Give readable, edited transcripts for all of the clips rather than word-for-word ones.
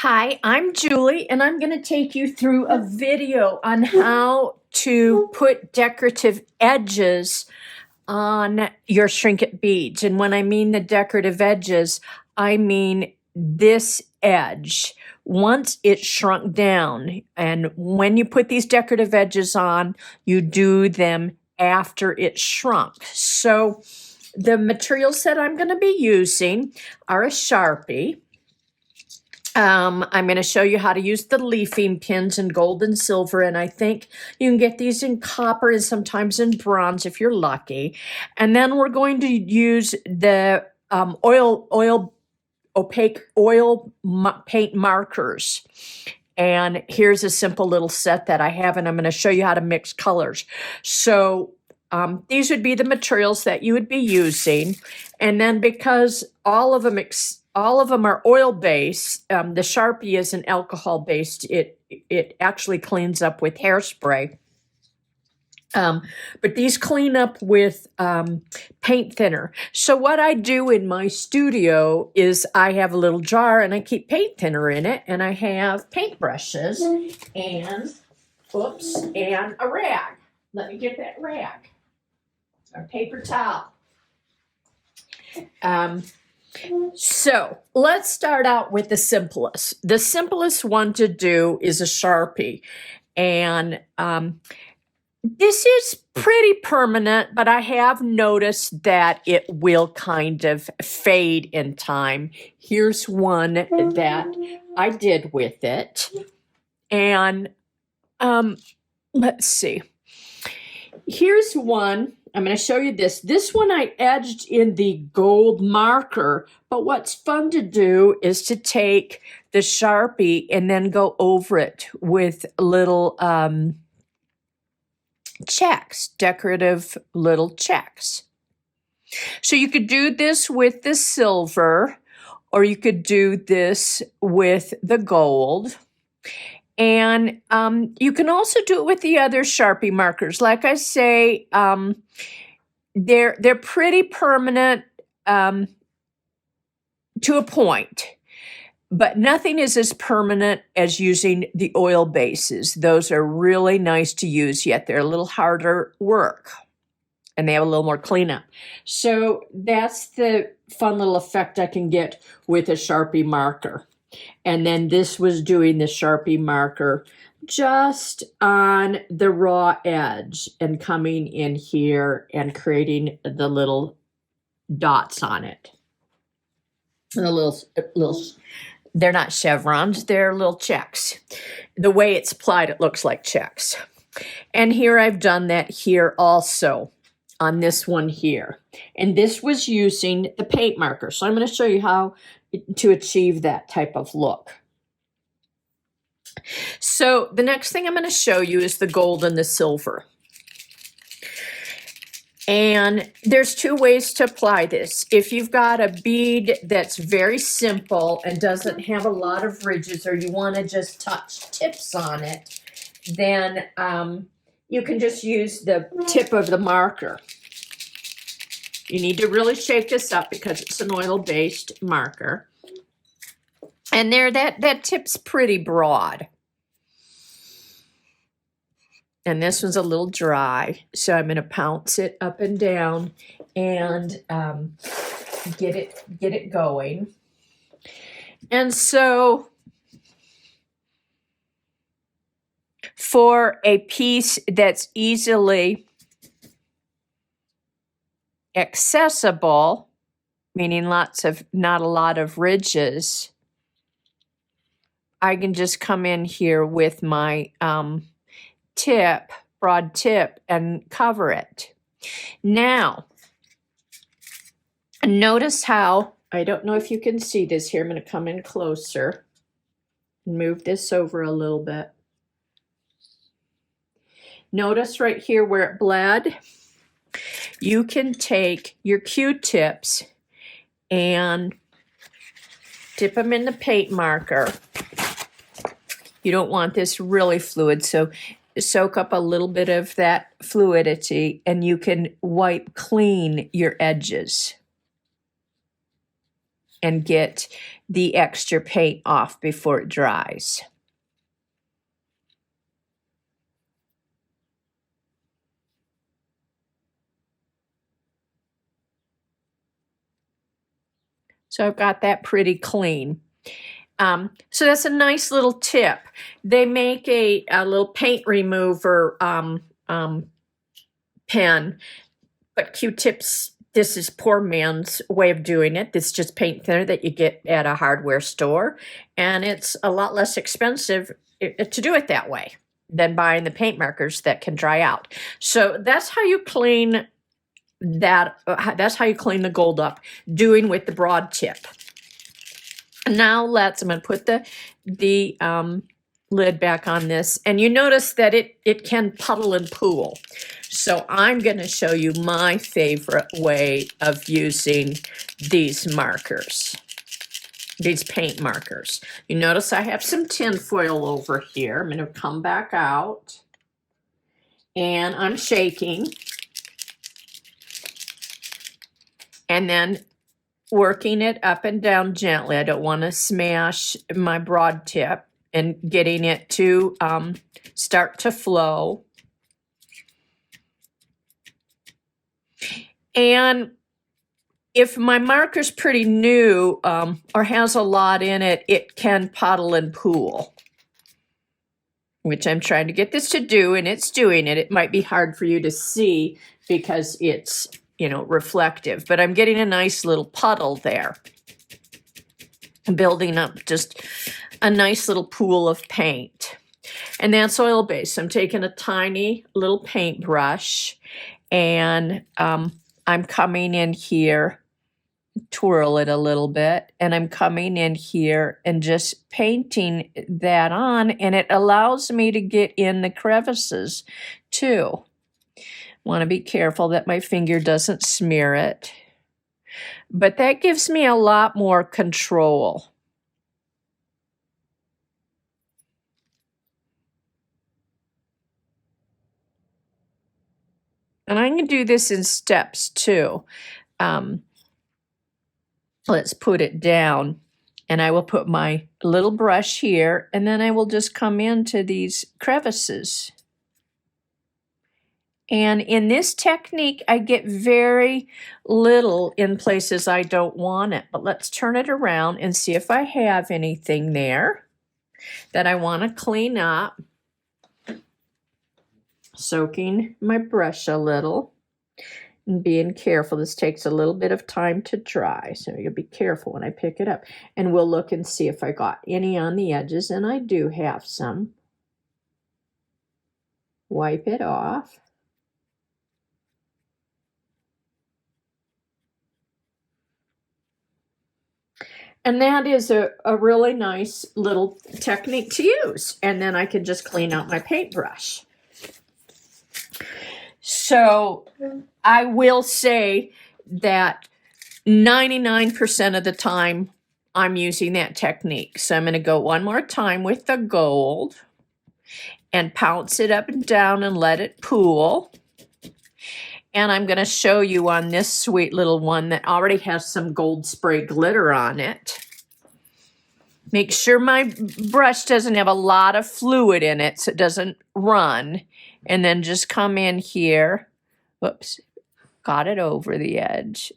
Hi, I'm Julie, and I'm going to take you through a video on how to put decorative edges on your Shrinkit beads. And when I mean the decorative edges, I mean this edge. Once it's shrunk down, and when you put these decorative edges on, you do them after it's shrunk. So the materials that I'm going to be using are a Sharpie. I'm going to show you how to use the leafing pins in gold and silver, and I think you can get these in copper and sometimes in bronze if you're lucky. And then we're going to use the opaque oil paint markers. And here's a simple little set that I have, and I'm going to show you how to mix colors. So these would be the materials that you would be using. And then because all of them are oil-based, the Sharpie is an alcohol-based. It actually cleans up with hairspray. But these clean up with paint thinner. So what I do in my studio is I have a little jar and I keep paint thinner in it, and I have paint brushes and a rag. Let me get that rag. A paper towel. So let's start out with the simplest. The simplest one to do is a Sharpie. And this is pretty permanent, but I have noticed that it will kind of fade in time. Here's one that I did with it. And let's see. Here's one. I'm going to show you this. This one I edged in the gold marker, but what's fun to do is to take the Sharpie and then go over it with little checks, decorative little checks. So you could do this with the silver, or you could do this with the gold. And you can also do it with the other Sharpie markers. Like I say, they're pretty permanent to a point, but nothing is as permanent as using the oil bases. Those are really nice to use, yet they're a little harder work, and they have a little more cleanup. So that's the fun little effect I can get with a Sharpie marker. And then this was doing the Sharpie marker just on the raw edge and coming in here and creating the little dots on it. And the little, they're not chevrons, they're little checks. The way it's applied, it looks like checks. And here I've done that here also on this one here. And this was using the paint marker. So I'm going to show you how to achieve that type of look. So the next thing I'm going to show you is the gold and the silver. And there's two ways to apply this. If you've got a bead that's very simple and doesn't have a lot of ridges, or you want to just touch tips on it, then you can just use the tip of the marker. You need to really shake this up because it's an oil-based marker. And there, that tip's pretty broad. And this one's a little dry, so I'm going to pounce it up and down and get it going. And so for a piece that's easily accessible, meaning not a lot of ridges, I can just come in here with my broad tip, and cover it. Now, notice how, I don't know if you can see this here, I'm going to come in closer and move this over a little bit. Notice right here where it bled, you can take your Q-tips and dip them in the paint marker. You don't want this really fluid, so soak up a little bit of that fluidity, and you can wipe clean your edges. and get the extra paint off before it dries. So I've got that pretty clean. So that's a nice little tip. They make a little paint remover pen, but Q-tips, this is poor man's way of doing it. This is just paint thinner that you get at a hardware store, and it's a lot less expensive to do it that way than buying the paint markers that can dry out. So that's how you clean that. That's how you clean the gold up, doing with the broad tip. Now I'm going to put the lid back on this, and you notice that it can puddle and pool. So I'm going to show you my favorite way of using these markers, these paint markers. You notice I have some tin foil over here. I'm going to come back out, and I'm shaking, and then working it up and down gently. I don't want to smash my broad tip, and getting it to start to flow. And if my marker's pretty new or has a lot in it, it can puddle and pool, which I'm trying to get this to do, and it's doing it. It might be hard for you to see because it's, you know, reflective, but I'm getting a nice little puddle there, building up just a nice little pool of paint. And that's oil-based. I'm taking a tiny little paintbrush, and I'm coming in here, twirl it a little bit, and I'm coming in here and just painting that on, and it allows me to get in the crevices too. Want to be careful that my finger doesn't smear it, but that gives me a lot more control. And I'm going to do this in steps too. Let's put it down, and I will put my little brush here, and then I will just come into these crevices. And in this technique, I get very little in places I don't want it. But let's turn it around and see if I have anything there that I want to clean up. Soaking my brush a little and being careful. This takes a little bit of time to dry, so you'll be careful when I pick it up. And we'll look and see if I got any on the edges, and I do have some. Wipe it off. And that is a really nice little technique to use. And then I can just clean out my paintbrush. So I will say that 99% of the time I'm using that technique. So I'm going to go one more time with the gold and pounce it up and down and let it pool. And I'm going to show you on this sweet little one that already has some gold spray glitter on it. Make sure my brush doesn't have a lot of fluid in it so it doesn't run. And then just come in here, whoops, got it over the edge,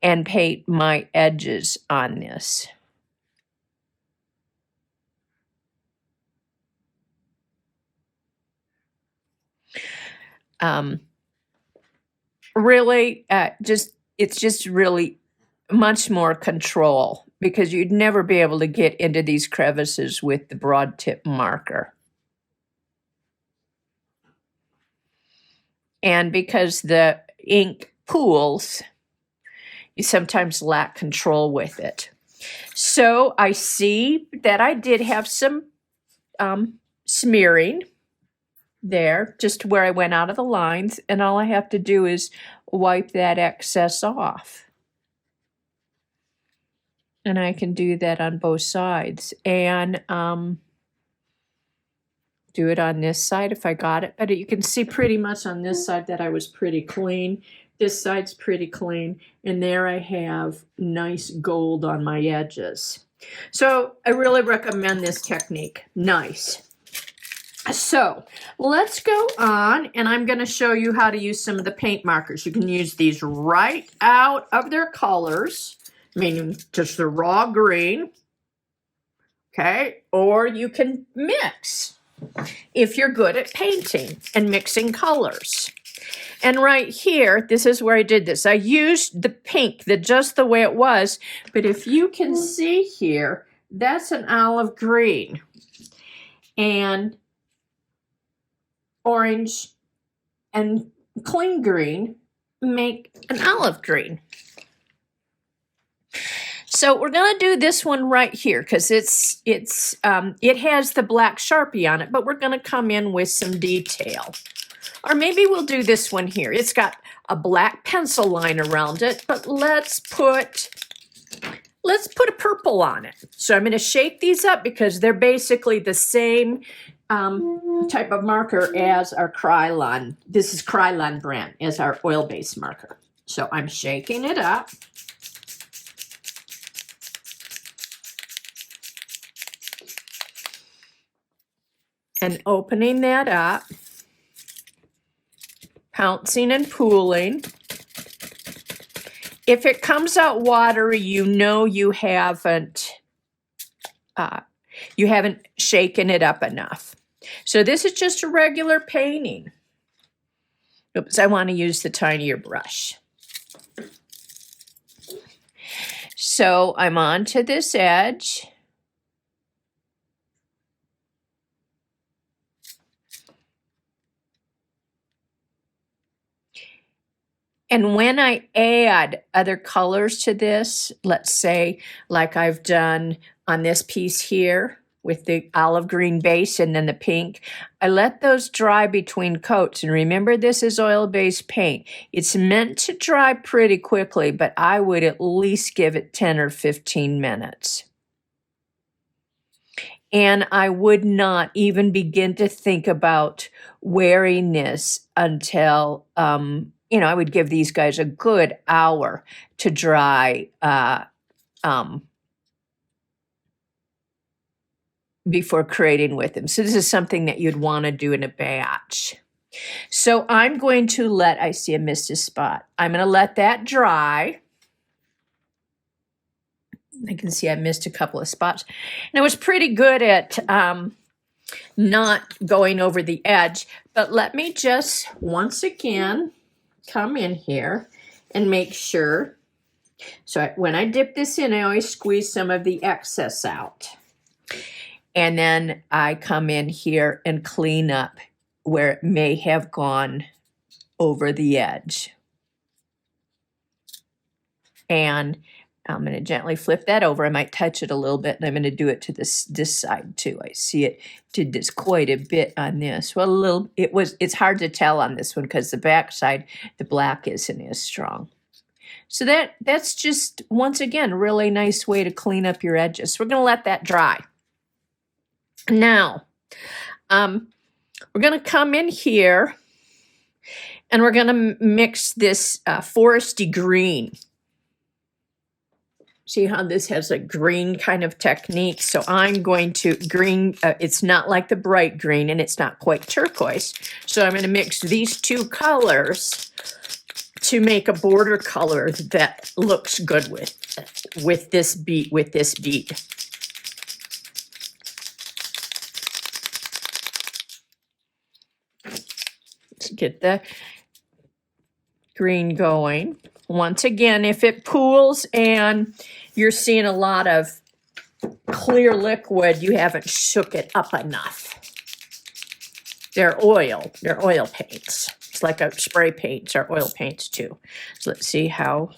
and paint my edges on this. Really, it's just really much more control, because you'd never be able to get into these crevices with the broad tip marker. And because the ink pools, you sometimes lack control with it. So I see that I did have some smearing there, just where I went out of the lines, and all I have to do is wipe that excess off. And I can do that on both sides, and do it on this side if I got it. But you can see pretty much on this side that I was pretty clean. This side's pretty clean, and there I have nice gold on my edges. So I really recommend this technique. Nice. So let's go on, and I'm going to show you how to use some of the paint markers. You can use these right out of their colors, meaning just the raw green, okay? Or you can mix if you're good at painting and mixing colors. And right here, this is where I did this. I used the pink, just the way it was, but if you can see here, that's an olive green. And orange and clean green make an olive green. So we're going to do this one right here because it has the black Sharpie on it, but we're going to come in with some detail. Or maybe we'll do this one here. It's got a black pencil line around it, but let's put a purple on it. So I'm going to shake these up because they're basically the same type of marker as our Krylon. This is Krylon brand as our oil-based marker. So I'm shaking it up. And opening that up. Pouncing and pooling. If it comes out watery, you know you haven't shaken it up enough. So this is just a regular painting. Oops, I want to use the tinier brush. So I'm on to this edge. And when I add other colors to this, let's say like I've done on this piece here with the olive green base and then the pink, I let those dry between coats. And remember, this is oil-based paint. It's meant to dry pretty quickly, but I would at least give it 10 or 15 minutes. And I would not even begin to think about wearing this until I would give these guys a good hour to dry before creating with them. So this is something that you'd want to do in a batch. So I'm going to I see I missed a spot. I'm going to let that dry. I can see I missed a couple of spots. And I was pretty good at not going over the edge, but let me just once again come in here and make sure. So when I dip this in, I always squeeze some of the excess out. And then I come in here and clean up where it may have gone over the edge. And I'm going to gently flip that over. I might touch it a little bit, and I'm going to do it to this side too. I see it did this quite a bit on this. Well, it's hard to tell on this one because the back side, the black isn't as strong. So that's just, once again, a really nice way to clean up your edges. So we're going to let that dry. Now, we're going to come in here, and we're going to mix this foresty green. See how this has a green kind of technique? So I'm going to green, it's not like the bright green and it's not quite turquoise. So I'm going to mix these two colors to make a border color that looks good with this bead. Let's get the green going. Once again, if it pools and you're seeing a lot of clear liquid, you haven't shook it up enough. They're oil paints. It's like a spray paints or oil paints too. So let's see how.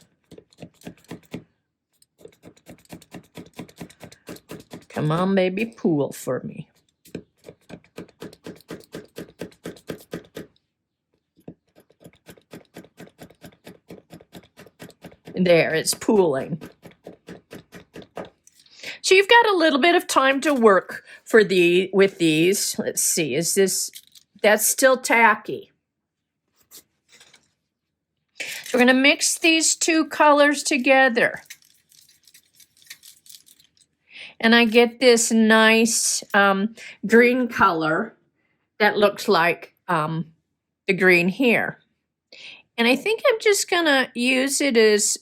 Come on, baby, pool for me. There, it's pooling. So you've got a little bit of time to work with these. Let's see, that's still tacky. We're going to mix these two colors together. And I get this nice green color that looks like the green here. And I think I'm just going to use it as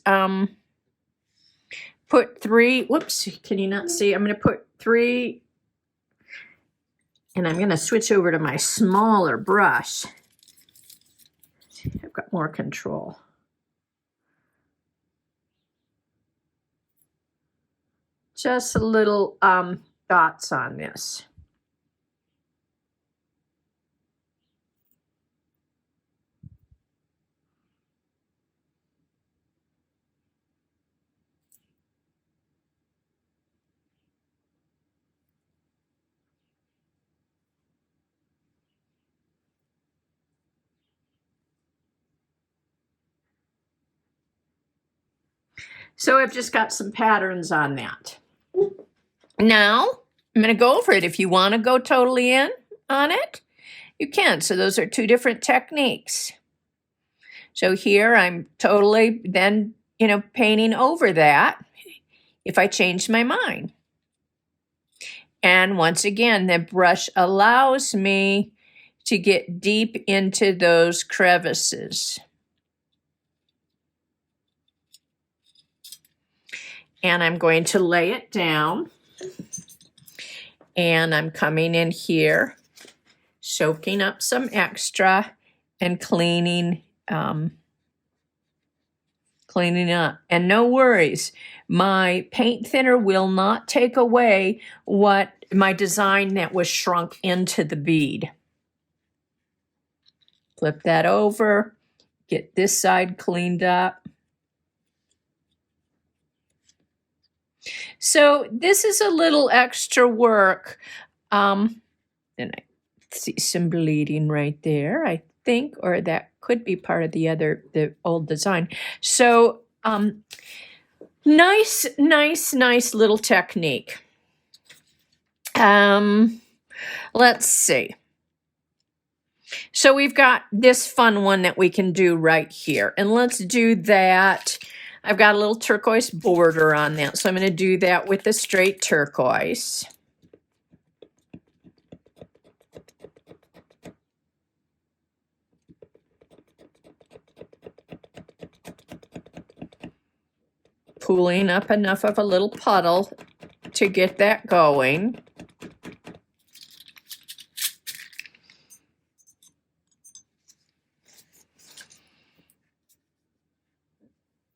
put 3, whoops, can you not see? I'm going to put 3, and I'm going to switch over to my smaller brush. I've got more control. Just a little dots on this. So I've just got some patterns on that. Now, I'm going to go over it. If you want to go totally in on it, you can. So those are 2 different techniques. So here I'm totally then, painting over that if I change my mind. And once again, the brush allows me to get deep into those crevices. And I'm going to lay it down. And I'm coming in here, soaking up some extra and cleaning up. And no worries, my paint thinner will not take away what my design that was shrunk into the bead. Flip that over, get this side cleaned up. So this is a little extra work. And I see some bleeding right there, I think, or that could be part of the old design. So nice little technique. Let's see. So we've got this fun one that we can do right here. And let's do that. I've got a little turquoise border on that, so I'm going to do that with the straight turquoise. Pulling up enough of a little puddle to get that going.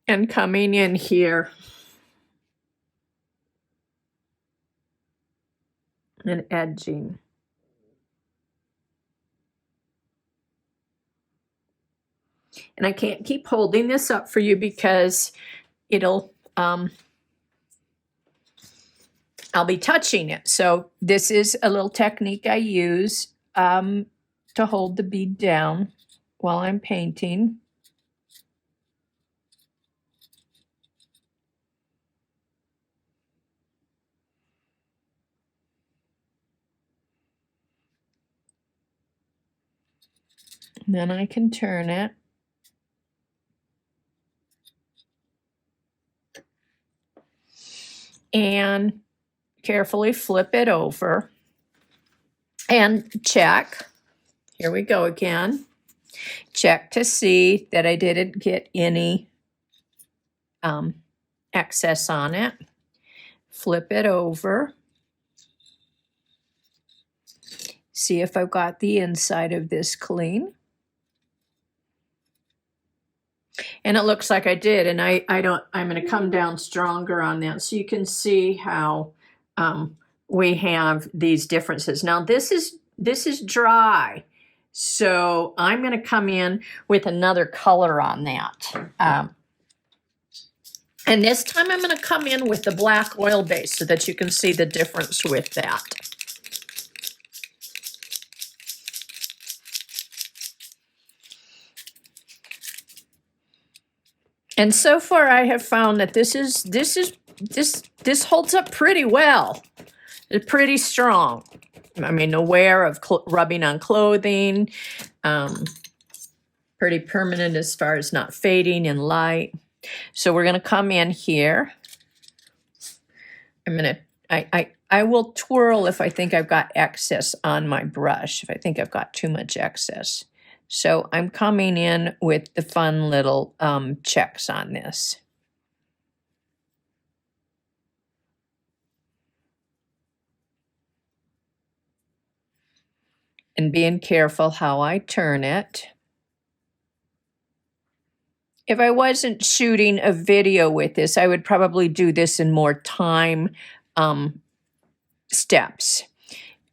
And coming in here and edging. And I can't keep holding this up for you because it'll, I'll be touching it. So this is a little technique I use to hold the bead down while I'm painting. And then I can turn it. And carefully flip it over and check. Here we go again. Check to see that I didn't get any excess on it. Flip it over. See if I've got the inside of this clean. And it looks like I did, and I'm going to come down stronger on that so you can see how we have these differences. Now this is dry, so I'm going to come in with another color on that. And this time I'm going to come in with the black oil base so that you can see the difference with that. And so far I have found that this holds up pretty well. It's pretty strong. I mean, aware of rubbing on clothing. Pretty permanent as far as not fading in light. So we're going to come in here. I will twirl if I think I've got excess on my brush, if I think I've got too much excess. So I'm coming in with the fun little checks on this. And being careful how I turn it. If I wasn't shooting a video with this, I would probably do this in more time steps.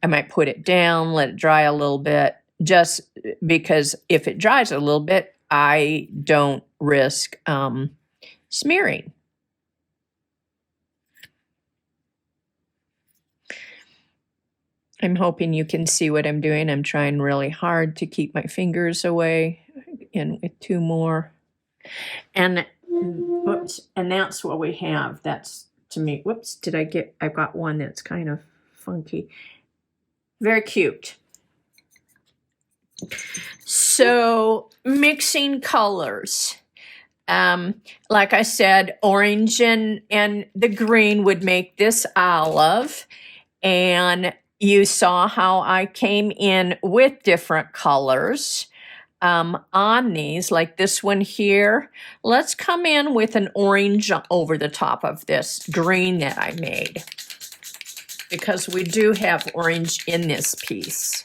I might put it down, let it dry a little bit, just because if it dries a little bit, I don't risk smearing. I'm hoping you can see what I'm doing. I'm trying really hard to keep my fingers away. And with two more. And whoops, and that's what we have. That's to me. Whoops, I've got one that's kind of funky. Very cute. So mixing colors. Like I said, orange and the green would make this olive. And you saw how I came in with different colors on these, like this one here. Let's come in with an orange over the top of this green that I made, because we do have orange in this piece.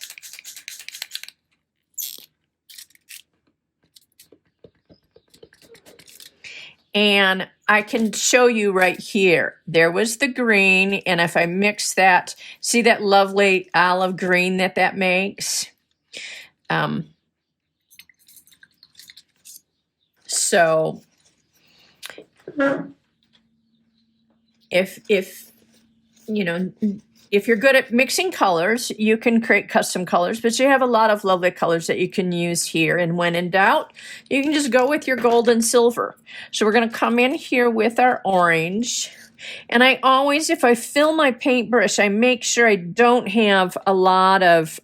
And I can show you right here. There was the green, and if I mix that, see that lovely olive green that makes? So if you know, if you're good at mixing colors, you can create custom colors, but you have a lot of lovely colors that you can use here. And when in doubt, you can just go with your gold and silver. So we're going to come in here with our orange. And I always, if I fill my paintbrush, I make sure I don't have a lot of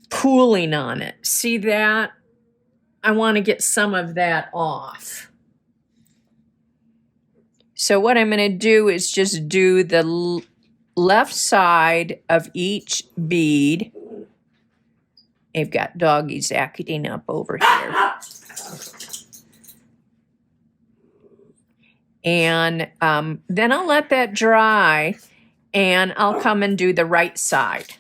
pooling on it. See that? I want to get some of that off. So what I'm going to do is just do the left side of each bead. I've got doggies acting up over here. And then I'll let that dry, and I'll come and do the right side.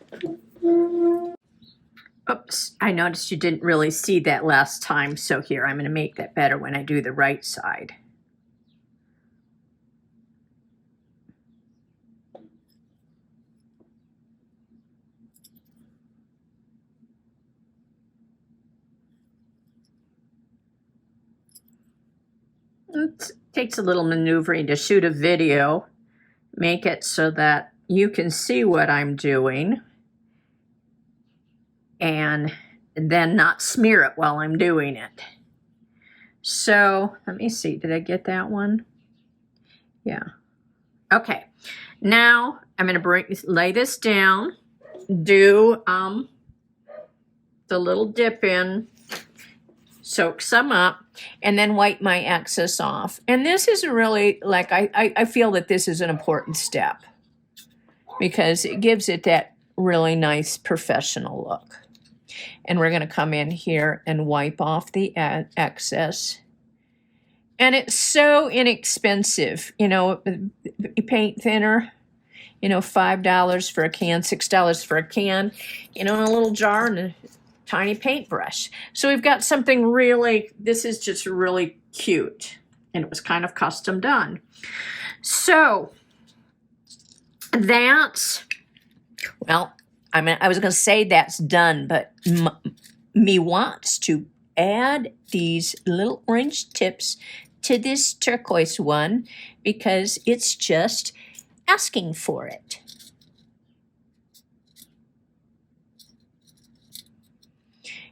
Oops, I noticed you didn't really see that last time, so here, I'm going to make that better when I do the right side. It takes a little maneuvering to shoot a video, make it so that you can see what I'm doing, and then not smear it while I'm doing it. So let me see, did I get that one? Yeah. Okay, now I'm going to lay this down, do the little dip in, soak some up, and then wipe my excess off. And this is really, like, I feel that this is an important step because it gives it that really nice professional look. And we're going to come in here and wipe off the excess. And it's so inexpensive. You know, paint thinner, you know, $5 for a can, $6 for a can, you know, in a little jar and a tiny paintbrush. So we've got something really, this is just really cute. And it was kind of custom done. So that's, well, I was going to say that's done, but me wants to add these little orange tips to this turquoise one because it's just asking for it.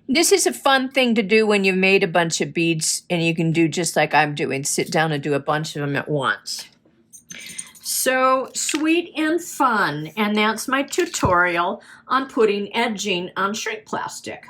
This is a fun thing to do when you've made a bunch of beads, and you can do just like I'm doing, sit down and do a bunch of them at once. So sweet and fun, and that's my tutorial on putting edging on shrink plastic.